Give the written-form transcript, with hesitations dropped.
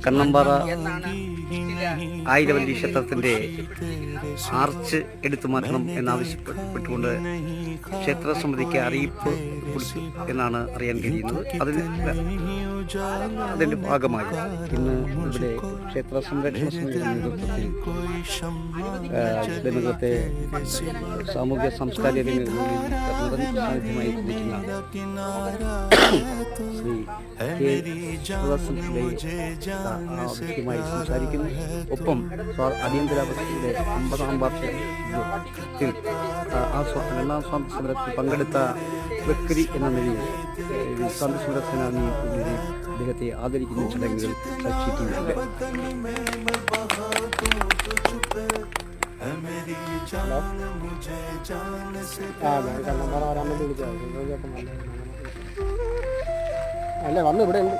കണ്ണമ്പാറ ആയിരവല്ലി ക്ഷേത്രത്തിൻ്റെ ആർച്ച് എടുത്തു മാറ്റണം എന്നാവശ്യപ്പെട്ടുകൊണ്ട് ക്ഷേത്ര സമിതിക്ക് അറിയിപ്പ് കൊടുത്തു എന്നാണ് അറിയാൻ കഴിയുന്നത്. അതിൻ്റെ ഭാഗമായി ഇന്ന് ഇവിടെ ക്ഷേത്ര സംരക്ഷണ സമിതിയുടെ നേതൃത്വത്തിൽ ജനങ്ങളത്തെ സാമൂഹ്യ സാംസ്കാരിക രംഗങ്ങളിൽ സാന്നിധ്യമായി ചിന്തിക്കുന്ന ശ്രീ കെ വ്യക്തിയുമായി സംസാരിക്കുന്നു. ഒപ്പം അടിയന്തരാവസ്ഥയുടെ 50-ാം വാർഷികത്തിൽ രണ്ടാം സ്വാതന്ത്ര്യ സമരത്തിൽ പങ്കെടുത്ത വ്യക്തി എന്ന നിലയിൽ സ്വാതന്ത്ര്യ സമര സേനാനി അദ്ദേഹത്തെ ആദരിക്കുന്ന ചടങ്ങുകൾ സാക്ഷിക്കുന്നുണ്ട്. അല്ലേ വന്നു ഇവിടെ ഉണ്ട്.